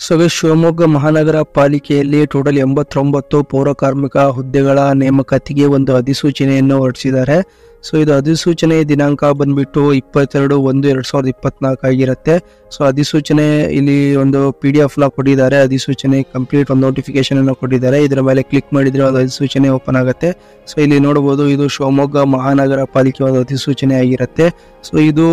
So Shivamogga ಮಹಾನಗರ ಪಾಲಿಕೆಯಲ್ಲಿ total 89 ಪೌರ ಕಾರ್ಮಿಕ ಹುದ್ದೆಗಳ ನೇಮಕಾತಿಗೆ ಒಂದು ಅಧಿಸೂಚನೆಯನ್ನು ಹೊರಡಿಸಿದ್ದಾರೆ. ಸೊ ಇದು ಅಧಿಸೂಚನೆ ದಿನಾಂಕ ಬಂದ್ಬಿಟ್ಟು 22/1/2024 ಆಗಿರುತ್ತೆ. ಸೊ ಅಧಿಸೂಚನೆ ಇಲ್ಲಿ ಒಂದು PDF ನ ಕೊಟ್ಟಿದ್ದಾರೆ. ಅಧಿಸೂಚನೆ ಕಂಪ್ಲೀಟ್ ಒಂದು ನೋಟಿಫಿಕೇಶನ್ ಅನ್ನು ಕೊಟ್ಟಿದ್ದಾರೆ. ಇದರ ಮೇಲೆ ಕ್ಲಿಕ್ ಮಾಡಿದ್ರೆ ಒಂದು ಅಧಿಸೂಚನೆ ಓಪನ್ ಆಗುತ್ತೆ. ಸೊ ಇಲ್ಲಿ ನೋಡಬಹುದು, ಇದು ಶಿವಮೊಗ್ಗ ಮಹಾನಗರ ಪಾಲಿಕೆ ಒಂದು ಅಧಿಸೂಚನೆ ಆಗಿರುತ್ತೆ. ಸೊ ಇದು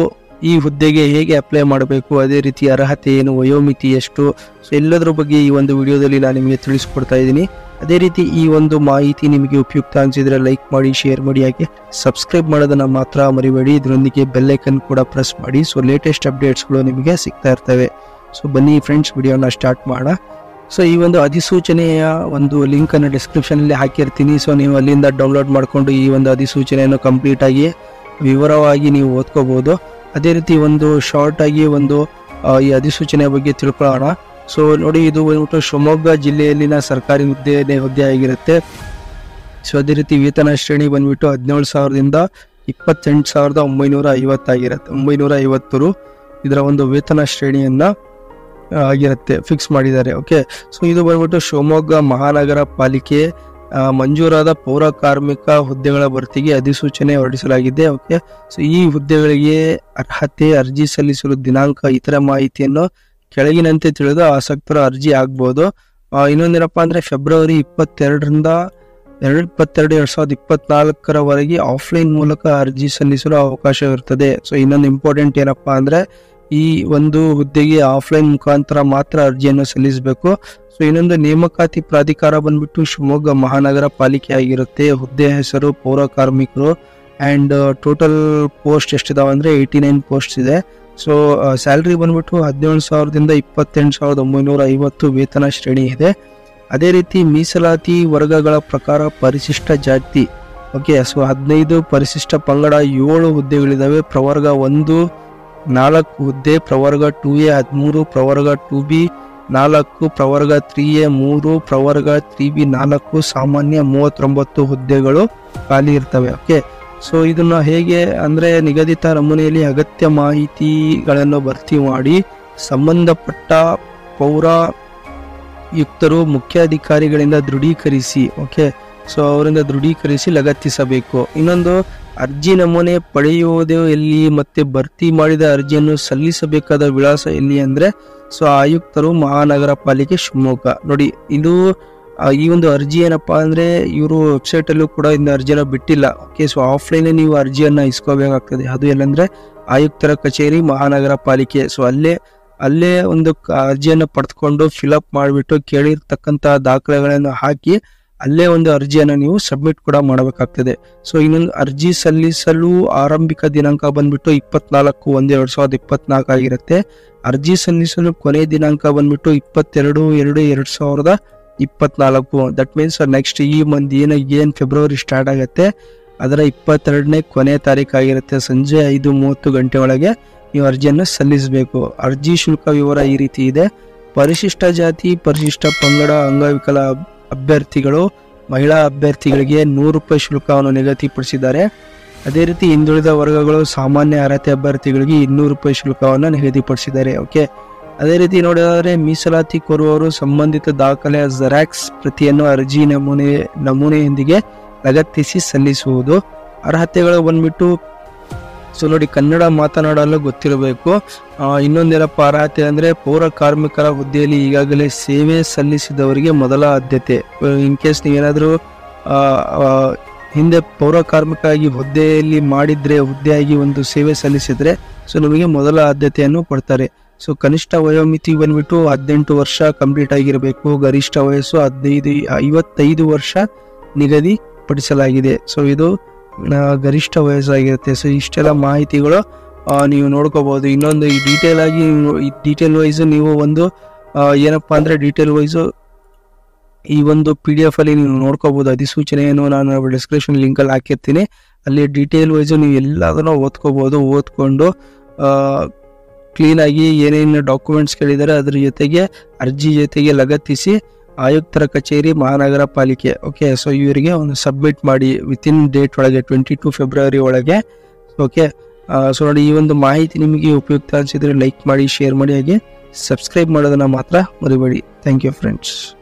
ಈ ಹುದ್ದೆಗೆ ಹೇಗೆ ಅಪ್ಲೈ ಮಾಡಬೇಕು, ಅದೇ ರೀತಿ ಅರ್ಹತೆ ಏನು, ವಯೋಮಿತಿ ಎಷ್ಟು, ಸೊ ಎಲ್ಲದರ ಬಗ್ಗೆ ಈ ಒಂದು ವಿಡಿಯೋದಲ್ಲಿ ನಾನು ನಿಮಗೆ ತಿಳಿಸ್ಕೊಡ್ತಾ ಇದ್ದೀನಿ. ಅದೇ ರೀತಿ ಈ ಒಂದು ಮಾಹಿತಿ ನಿಮಗೆ ಉಪಯುಕ್ತ ಅನಿಸಿದ್ರೆ ಲೈಕ್ ಮಾಡಿ, ಶೇರ್ ಮಾಡಿ, ಹಾಗೆ ಸಬ್ಸ್ಕ್ರೈಬ್ ಮಾಡೋದನ್ನ ಮಾತ್ರ ಮರಿಬೇಡಿ. ಇದರೊಂದಿಗೆ ಬೆಲ್ ಐಕನ್ ಕೂಡ ಪ್ರೆಸ್ ಮಾಡಿ. ಸೊ ಲೇಟೆಸ್ಟ್ ಅಪ್ಡೇಟ್ಸ್ಗಳು ನಿಮಗೆ ಸಿಗ್ತಾ ಇರ್ತವೆ. ಸೊ ಬನ್ನಿ ಫ್ರೆಂಡ್ಸ್, ವಿಡಿಯೋನ ಸ್ಟಾರ್ಟ್ ಮಾಡೋಣ. ಸೊ ಈ ಒಂದು ಅಧಿಸೂಚನೆಯ ಒಂದು ಲಿಂಕ್ ಅನ್ನು ಡಿಸ್ಕ್ರಿಪ್ಷನ್ ಅಲ್ಲಿ ಹಾಕಿರ್ತೀನಿ. ಸೊ ನೀವು ಅಲ್ಲಿಂದ ಡೌನ್ಲೋಡ್ ಮಾಡಿಕೊಂಡು ಈ ಒಂದು ಅಧಿಸೂಚನೆಯನ್ನು ಕಂಪ್ಲೀಟ್ ಆಗಿ ವಿವರವಾಗಿ ನೀವು ಓದ್ಕೋಬಹುದು. ಅದೇ ರೀತಿ ಒಂದು ಶಾರ್ಟ್ ಆಗಿ ಒಂದು ಈ ಅಧಿಸೂಚನೆ ಬಗ್ಗೆ ತಿಳ್ಕೊಳ್ಳೋಣ. ಸೊ ನೋಡಿ, ಇದು ಬಂದ್ಬಿಟ್ಟು ಶಿವಮೊಗ್ಗ ಜಿಲ್ಲೆಯಲ್ಲಿನ ಸರ್ಕಾರಿ ಹುದ್ದೆ ಆಗಿರುತ್ತೆ. ಸೊ ಅದೇ ರೀತಿ ವೇತನ ಶ್ರೇಣಿ ಬಂದ್ಬಿಟ್ಟು 17,000ದಿಂದ 28,950 ಆಗಿರುತ್ತೆ. 950 ಇದರ ಒಂದು ವೇತನ ಶ್ರೇಣಿಯನ್ನ ಆಗಿರುತ್ತೆ, ಫಿಕ್ಸ್ ಮಾಡಿದ್ದಾರೆ. ಓಕೆ, ಸೊ ಇದು ಬಂದ್ಬಿಟ್ಟು ಶಿವಮೊಗ್ಗ ಮಹಾನಗರ ಪಾಲಿಕೆ ಮಂಜೂರಾದ ಪೌರ ಕಾರ್ಮಿಕ ಹುದ್ದೆಗಳ ಭರ್ತಿಗೆ ಅಧಿಸೂಚನೆ ಹೊರಡಿಸಲಾಗಿದೆ. ಓಕೆ, ಸೊ ಈ ಹುದ್ದೆಗಳಿಗೆ ಅರ್ಹತೆ, ಅರ್ಜಿ ಸಲ್ಲಿಸಲು ದಿನಾಂಕ, ಇತರ ಮಾಹಿತಿಯನ್ನು ಕೆಳಗಿನಂತೆ ತಿಳಿದು ಆಸಕ್ತರ ಅರ್ಜಿ ಆಗ್ಬಹುದು. ಇನ್ನೊಂದೇನಪ್ಪ ಅಂದ್ರೆ ಫೆಬ್ರವರಿ 22/2024 ಆಫ್ಲೈನ್ ಮೂಲಕ ಅರ್ಜಿ ಸಲ್ಲಿಸಲು ಅವಕಾಶವಿರುತ್ತದೆ. ಸೊ ಇನ್ನೊಂದು ಇಂಪಾರ್ಟೆಂಟ್ ಏನಪ್ಪಾ ಅಂದ್ರೆ ಈ ಒಂದು ಹುದ್ದೆಗೆ ಆಫ್ಲೈನ್ ಮುಖಾಂತರ ಮಾತ್ರ ಅರ್ಜಿಯನ್ನು ಸಲ್ಲಿಸಬೇಕು. ಸೊ ಇನ್ನೊಂದು ನೇಮಕಾತಿ ಪ್ರಾಧಿಕಾರ ಬಂದ್ಬಿಟ್ಟು ಶಿವಮೊಗ್ಗ ಮಹಾನಗರ ಪಾಲಿಕೆ ಆಗಿರುತ್ತೆ. ಹುದ್ದೆ ಹೆಸರು ಪೌರ ಕಾರ್ಮಿಕರು ಅಂಡ್ ಟೋಟಲ್ ಪೋಸ್ಟ್ ಎಷ್ಟಿದಾವೆ ಅಂದ್ರೆ 89 ಪೋಸ್ಟ್ ಇದೆ. ಸೊ ಸ್ಯಾಲ್ರಿ ಬಂದ್ಬಿಟ್ಟು 17,000ದಿಂದ 28,950 ವೇತನ ಶ್ರೇಣಿ ಇದೆ. ಅದೇ ರೀತಿ ಮೀಸಲಾತಿ ವರ್ಗಗಳ ಪ್ರಕಾರ ಪರಿಶಿಷ್ಟ ಜಾತಿ, ಓಕೆ, ಸೊ 15, ಪರಿಶಿಷ್ಟ ಪಂಗಡ 7 ಹುದ್ದೆಗಳಿದಾವೆ. ಪ್ರವರ್ಗ 1 4 ಹುದ್ದೆ, ಪ್ರವರ್ಗ 2A 13, ಪ್ರವರ್ಗ 2B 4, ಪ್ರವರ್ಗ 3A 3, ಪ್ರವರ್ಗ 3B 4, ಸಾಮಾನ್ಯ 39 ಹುದ್ದೆಗಳು ಖಾಲಿ ಇರ್ತವೆ. ಓಕೆ, ಸೊ ಇದನ್ನ ಹೇಗೆ ಅಂದ್ರೆ ನಿಗದಿತ ನಮೂನೆಯಲ್ಲಿ ಅಗತ್ಯ ಮಾಹಿತಿಗಳನ್ನು ಭರ್ತಿ ಮಾಡಿ ಸಂಬಂಧಪಟ್ಟ ಪೌರಾಯುಕ್ತರು ಮುಖ್ಯಾಧಿಕಾರಿಗಳಿಂದ ದೃಢೀಕರಿಸಿ, ಓಕೆ, ಸೊ ಅವರಿಂದ ದೃಢೀಕರಿಸಿ ಲಗತ್ತಿಸಬೇಕು. ಇನ್ನೊಂದು, ಅರ್ಜಿ ನಮೂನೆ ಪಡೆಯುವುದು ಎಲ್ಲಿ ಮತ್ತೆ ಭರ್ತಿ ಮಾಡಿದ ಅರ್ಜಿಯನ್ನು ಸಲ್ಲಿಸಬೇಕಾದ ವಿಳಾಸ ಎಲ್ಲಿ ಅಂದ್ರೆ ಸೊ ಆಯುಕ್ತರು ಮಹಾನಗರ ಪಾಲಿಕೆ ಶಿವಮೊಗ್ಗ. ನೋಡಿ, ಇದು ಈ ಒಂದು ಅರ್ಜಿ ಏನಪ್ಪಾ ಅಂದ್ರೆ ಇವರು ವೆಬ್ಸೈಟ್ ಅಲ್ಲೂ ಕೂಡ ಇಂದ ಅರ್ಜಿನ ಬಿಟ್ಟಿಲ್ಲ. ಓಕೆ, ಸೊ ಆಫ್ಲೈನ್ ನೀವು ಅರ್ಜಿಯನ್ನ ಇಸ್ಕೋಬೇಕಾಗ್ತದೆ. ಅದು ಎಲ್ಲಂದ್ರೆ ಆಯುಕ್ತರ ಕಚೇರಿ ಮಹಾನಗರ ಪಾಲಿಕೆ. ಸೊ ಅಲ್ಲೇ ಒಂದು ಅರ್ಜಿಯನ್ನು ಪಡೆದುಕೊಂಡು ಫಿಲ್ಅಪ್ ಮಾಡಿಬಿಟ್ಟು ಕೇಳಿರ್ತಕ್ಕಂಥ ದಾಖಲೆಗಳನ್ನು ಹಾಕಿ ಅಲ್ಲೇ ಒಂದು ಅರ್ಜಿಯನ್ನು ನೀವು ಸಬ್ಮಿಟ್ ಕೂಡ ಮಾಡಬೇಕಾಗ್ತದೆ. ಸೊ ಇನ್ನೊಂದು, ಅರ್ಜಿ ಸಲ್ಲಿಸಲು ಆರಂಭಿಕ ದಿನಾಂಕ ಬಂದ್ಬಿಟ್ಟು 24/1/2024 ಆಗಿರುತ್ತೆ. ಅರ್ಜಿ ಸಲ್ಲಿಸಲು ಕೊನೆ ದಿನಾಂಕ ಬಂದ್ಬಿಟ್ಟು 22/2/2024. ದಟ್ ಮೀನ್ಸ್ ನೆಕ್ಸ್ಟ್ ಈ ಮಂತ್ ಏನ್ ಫೆಬ್ರವರಿ ಸ್ಟಾರ್ಟ್ ಆಗುತ್ತೆ ಅದರ 22ನೇ ಕೊನೆ ತಾರೀಕು ಆಗಿರುತ್ತೆ. ಸಂಜೆ 5:30 ಗಂಟೆ ಒಳಗೆ ನೀವು ಅರ್ಜಿಯನ್ನು ಸಲ್ಲಿಸಬೇಕು. ಅರ್ಜಿ ಶುಲ್ಕ ವಿವರ ಈ ರೀತಿ ಇದೆ. ಪರಿಶಿಷ್ಟ ಜಾತಿ, ಪರಿಶಿಷ್ಟ ಪಂಗಡ, ಅಂಗವಿಕಲ ಅಭ್ಯರ್ಥಿಗಳು, ಮಹಿಳಾ ಅಭ್ಯರ್ಥಿಗಳಿಗೆ 100 ರೂಪಾಯಿ ಶುಲ್ಕವನ್ನು ನಿಗದಿಪಡಿಸಿದ್ದಾರೆ. ಅದೇ ರೀತಿ ಹಿಂದುಳಿದ ವರ್ಗಗಳು, ಸಾಮಾನ್ಯ ಅರ್ಹತೆ ಅಭ್ಯರ್ಥಿಗಳಿಗೆ 200 ರೂಪಾಯಿ ಶುಲ್ಕವನ್ನು ನಿಗದಿಪಡಿಸಿದ್ದಾರೆ. ಓಕೆ, ಅದೇ ರೀತಿ ನೋಡಿದರೆ ಮೀಸಲಾತಿ ಕೋರುವವರು ಸಂಬಂಧಿತ ದಾಖಲೆಯ ಜೆರಾಕ್ಸ್ ಪ್ರತಿಯನ್ನು ಅರ್ಜಿ ನಮೂನೆಯೊಂದಿಗೆ ಲಗತ್ತಿಸಿ ಸಲ್ಲಿಸುವುದು. ಅರ್ಹತೆಗಳು ಬಂದ್ಬಿಟ್ಟು ಸೊ ನೋಡಿ, ಕನ್ನಡ ಮಾತನಾಡಲು ಗೊತ್ತಿರಬೇಕು. ಇನ್ನೊಂದೇನಪ್ಪ ಅರ್ಹತೆ ಅಂದ್ರೆ ಪೌರ ಕಾರ್ಮಿಕರ ಹುದ್ದೆಯಲ್ಲಿ ಈಗಾಗಲೇ ಸೇವೆ ಸಲ್ಲಿಸಿದವರಿಗೆ ಮೊದಲ ಆದ್ಯತೆ. ಇನ್ ಕೇಸ್ ನೀವೇನಾದ್ರೂ ಹಿಂದೆ ಪೌರ ಕಾರ್ಮಿಕ ಆಗಿ ಹುದ್ದೆಯಾಗಿ ಒಂದು ಸೇವೆ ಸಲ್ಲಿಸಿದ್ರೆ ಸೊ ನಿಮಗೆ ಮೊದಲ ಆದ್ಯತೆಯನ್ನು ಕೊಡ್ತಾರೆ. ಸೊ ಕನಿಷ್ಠ ವಯೋಮಿತಿ ಬಂದ್ಬಿಟ್ಟು 18 ವರ್ಷ ಕಂಪ್ಲೀಟ್ ಆಗಿರಬೇಕು. ಗರಿಷ್ಠ ವಯಸ್ಸು 55 ವರ್ಷ ನಿಗದಿಪಡಿಸಲಾಗಿದೆ. ಸೊ ಇದು ಗರಿಷ್ಠ ವಯಸ್ಸಾಗಿರುತ್ತೆ. ಸೊ ಇಷ್ಟೆಲ್ಲ ಮಾಹಿತಿಗಳು ನೀವು ನೋಡ್ಕೋಬಹುದು. ಇನ್ನೊಂದು, ಈ ಡೀಟೇಲ್ ವೈಸ್ ನೀವು ಒಂದು ಏನಪ್ಪಾ ಅಂದ್ರೆ ಡೀಟೇಲ್ ವೈಸ್ ಈ ಒಂದು PDF ಅಲ್ಲಿ ನೀವು ನೋಡ್ಕೋಬಹುದು. ಅಧಿಸೂಚನೆಯನ್ನು ನಾನು ಡಿಸ್ಕ್ರಿಪ್ಷನ್ ಲಿಂಕ್ ಅಲ್ಲಿ ಹಾಕಿರ್ತೀನಿ. ಅಲ್ಲಿ ಡೀಟೇಲ್ ವೈಸ್ ನೀವು ಎಲ್ಲದನ್ನು ಓದ್ಕೋಬಹುದು. ಓದ್ಕೊಂಡು ಕ್ಲೀನ್ ಆಗಿ ಏನೇನು ಡಾಕ್ಯುಮೆಂಟ್ಸ್ ಕೇಳಿದ್ದಾರೆ ಅದ್ರ ಜೊತೆಗೆ ಅರ್ಜಿ ಜೊತೆಗೆ ಲಗತ್ತಿಸಿ ಆಯುಕ್ತರ ಕಚೇರಿ ಮಹಾನಗರ ಪಾಲಿಕೆ, ಓಕೆ, ಸೊ ಇವರಿಗೆ ಒಂದು ಸಬ್ಮಿಟ್ ಮಾಡಿ ವಿತಿನ್ ಡೇಟ್ ಒಳಗೆ 22 ಫೆಬ್ರವರಿ ಒಳಗೆ. ಓಕೆ, ಸೊ ನೋಡಿ, ಈ ಒಂದು ಮಾಹಿತಿ ನಿಮಗೆ ಉಪಯುಕ್ತ ಅನಿಸಿದ್ರೆ ಲೈಕ್ ಮಾಡಿ, ಶೇರ್ ಮಾಡಿ, ಹಾಗೆ ಸಬ್ಸ್ಕ್ರೈಬ್ ಮಾಡೋದನ್ನ ಮಾತ್ರ ಮರಿಬೇಡಿ. Thank you friends.